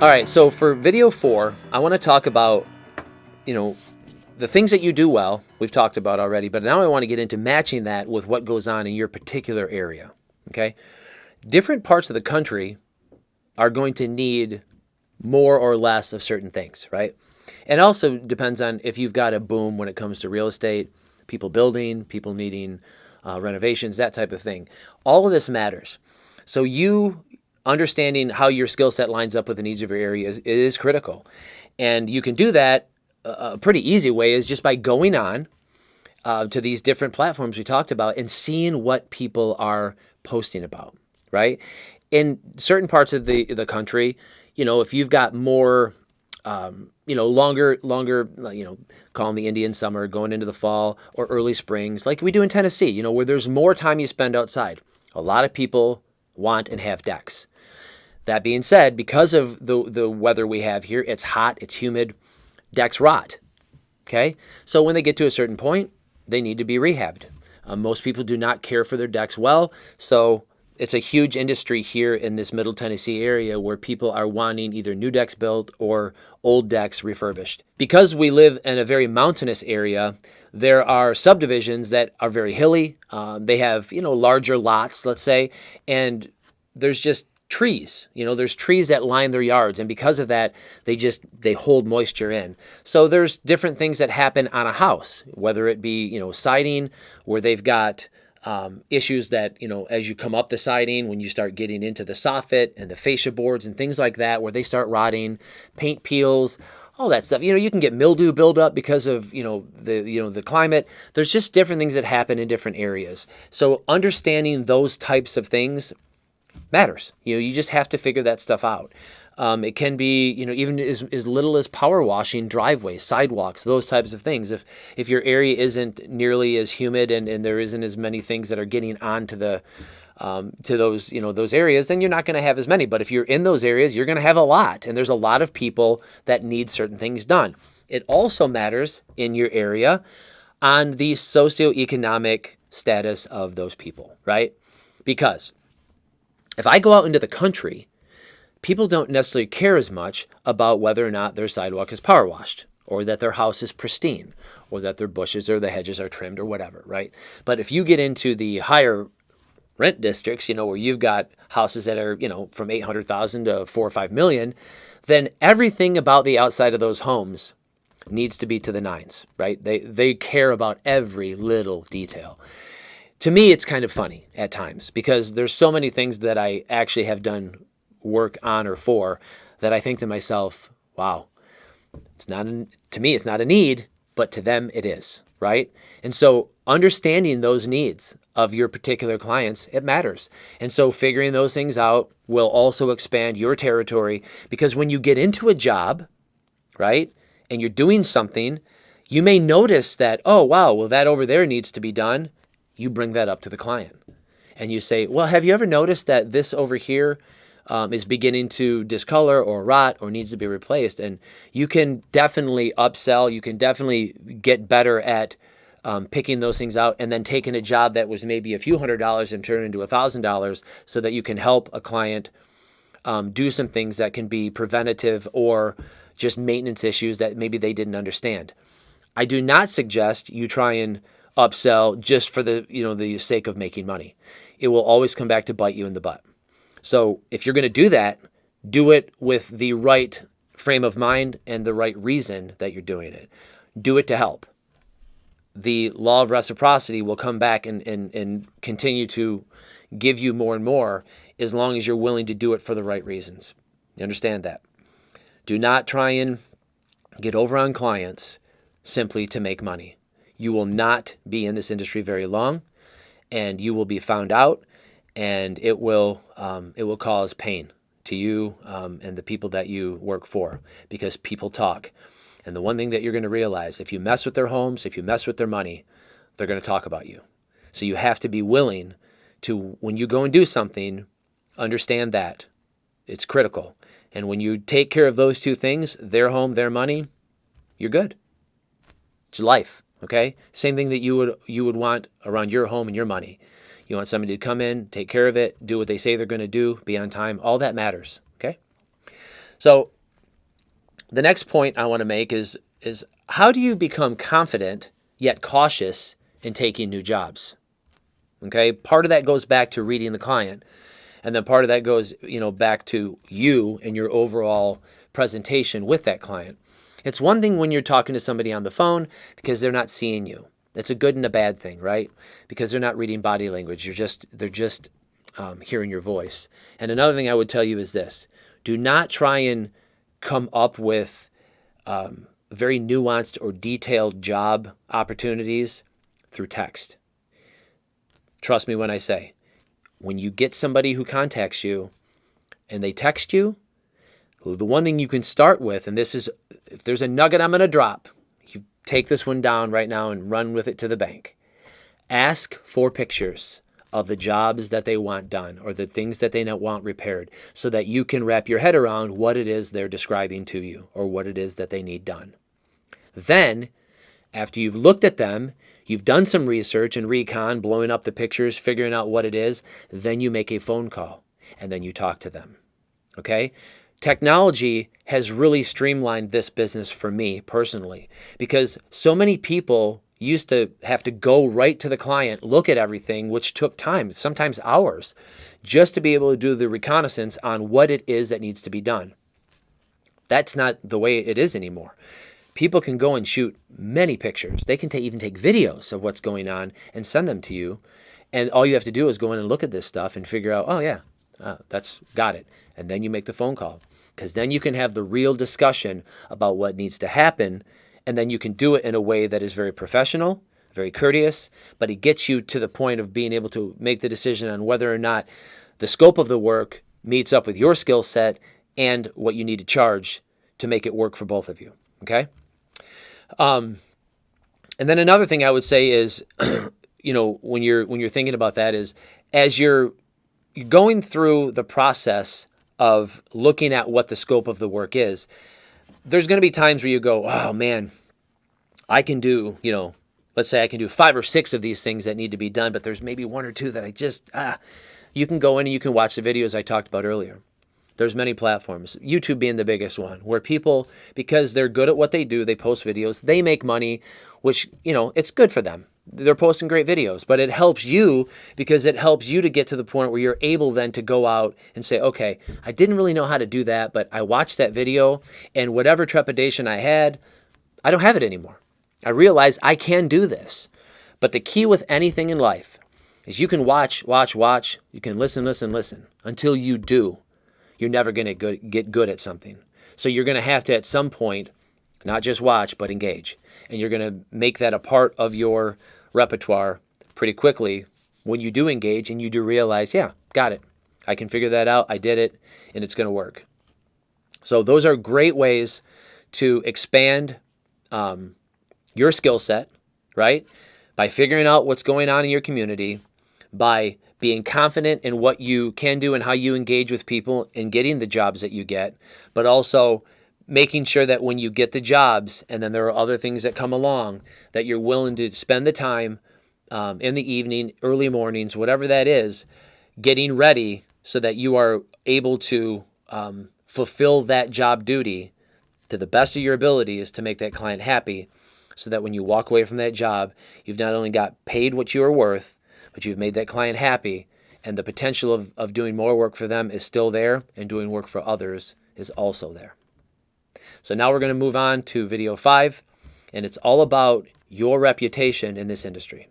All right, so for video 4, I want to talk about, you know, the things that you do well, we've talked about already, but now I want to get into matching that with what goes on in your particular area, okay? Different parts of the country are going to need more or less of certain things, right? And also depends on if you've got a boom when it comes to real estate, people building, people needing renovations, that type of thing. All of this matters. So you understanding how your skill set lines up with the needs of your area is critical. And you can do that. A pretty easy way is just by going on to these different platforms we talked about and seeing what people are posting about, right? In certain parts of the country, if you've got more, longer, call them the Indian summer, going into the fall or early springs, like we do in Tennessee, where there's more time you spend outside. A lot of people want and have decks. That being said, because of the weather we have here, it's hot, it's humid, decks rot, okay? So when they get to a certain point, they need to be rehabbed. Most people do not care for their decks well, so it's a huge industry here in this Middle Tennessee area where people are wanting either new decks built or old decks refurbished. Because we live in a very mountainous area, there are subdivisions that are very hilly. They have, larger lots, let's say, and there's just trees. There's trees that line their yards, and because of that, they hold moisture in. So there's different things that happen on a house, whether it be, siding, where they've got issues that, as you come up the siding, when you start getting into the soffit and the fascia boards and things like that, where they start rotting, paint peels, all that stuff. You can get mildew buildup because of, the climate. There's just different things that happen in different areas. So understanding those types of things matters. You just have to figure that stuff out. It can be, even as little as power washing driveways, sidewalks, those types of things. If your area isn't nearly as humid and there isn't as many things that are getting onto the to those areas, then you're not going to have as many. But if you're in those areas, you're going to have a lot, and there's a lot of people that need certain things done. It also matters in your area on the socioeconomic status of those people, right? Because if I go out into the country, people don't necessarily care as much about whether or not their sidewalk is power washed, or that their house is pristine, or that their bushes or the hedges are trimmed or whatever, right? But if you get into the higher rent districts, where you've got houses that are, from 800,000 to 4 or 5 million, then everything about the outside of those homes needs to be to the nines, right? They care about every little detail. To me, it's kind of funny at times because there's so many things that I actually have done work on or for that I think to myself, wow, to me, it's not a need, but to them it is, right? And so understanding those needs of your particular clients, it matters. And so figuring those things out will also expand your territory, because when you get into a job, right, and you're doing something, you may notice that, oh, wow, well, that over there needs to be done. You bring that up to the client and you say, well, have you ever noticed that this over here is beginning to discolor or rot or needs to be replaced? And you can definitely upsell. You can definitely get better at picking those things out, and then taking a job that was maybe a few $100s and turn it into $1,000 so that you can help a client do some things that can be preventative or just maintenance issues that maybe they didn't understand. I do not suggest you try and upsell just for the sake of making money. It will always come back to bite you in the butt. So if you're going to do that, do it with the right frame of mind and the right reason that you're doing it. Do it to help. The law of reciprocity will come back and continue to give you more and more as long as you're willing to do it for the right reasons. You understand that? Do not try and get over on clients simply to make money. You will not be in this industry very long, and you will be found out, and it will cause pain to you and the people that you work for, because people talk. And the one thing that you're going to realize, if you mess with their homes, if you mess with their money, they're going to talk about you. So you have to be willing to, when you go and do something, understand that it's critical. And when you take care of those two things, their home, their money, you're good. It's life. Okay? Same thing that you would want around your home and your money. You want somebody to come in, take care of it, do what they say they're going to do, be on time. All that matters. Okay? So the next point I want to make is how do you become confident yet cautious in taking new jobs? Okay, part of that goes back to reading the client, and then part of that goes, back to you and your overall presentation with that client. It's one thing when you're talking to somebody on the phone because they're not seeing you. It's a good and a bad thing, right? Because they're not reading body language. They're just hearing your voice. And another thing I would tell you is this: do not try and come up with very nuanced or detailed job opportunities through text. Trust me when I say, when you get somebody who contacts you and they text you, the one thing you can start with, and this is, if there's a nugget I'm going to drop, you take this one down right now and run with it to the bank. Ask for pictures of the jobs that they want done or the things that they want repaired so that you can wrap your head around what it is they're describing to you or what it is that they need done. Then, after you've looked at them, you've done some research and recon, blowing up the pictures, figuring out what it is, then you make a phone call and then you talk to them. Okay? Technology has really streamlined this business for me personally because so many people used to have to go right to the client, look at everything, which took time, sometimes hours, just to be able to do the reconnaissance on what it is that needs to be done. That's not the way it is anymore. People can go and shoot many pictures. They can even take videos of what's going on and send them to you. And all you have to do is go in and look at this stuff and figure out, oh yeah, that's got it. And then you make the phone call. Because then you can have the real discussion about what needs to happen. And then you can do it in a way that is very professional, very courteous, but it gets you to the point of being able to make the decision on whether or not the scope of the work meets up with your skill set and what you need to charge to make it work for both of you. Okay? And then another thing I would say is, when you're thinking about that is, as you're going through the process of looking at what the scope of the work is, there's going to be times where you go, oh man, I can do, let's say I can do 5 or 6 of these things that need to be done, but there's maybe 1 or 2 that I just, you can go in and you can watch the videos I talked about earlier. There's many platforms, YouTube being the biggest one, where people, because they're good at what they do, they post videos, they make money, which, it's good for them. They're posting great videos, but it helps you because it helps you to get to the point where you're able then to go out and say, okay, I didn't really know how to do that, but I watched that video and whatever trepidation I had, I don't have it anymore. I realize I can do this. But the key with anything in life is you can watch, you can listen until you do. You're never going to get good at something. So you're going to have to, at some point, not just watch, but engage. And you're going to make that a part of your repertoire pretty quickly when you do engage and you do realize, yeah, got it. I can figure that out. I did it, and it's going to work. So those are great ways to expand your skill set, right? By figuring out what's going on in your community, by being confident in what you can do and how you engage with people and getting the jobs that you get, but also making sure that when you get the jobs and then there are other things that come along, that you're willing to spend the time in the evening, early mornings, whatever that is, getting ready so that you are able to fulfill that job duty to the best of your abilities to make that client happy, so that when you walk away from that job, you've not only got paid what you are worth, but you've made that client happy, and the potential of doing more work for them is still there, and doing work for others is also there. So now we're going to move on to video 5, and it's all about your reputation in this industry.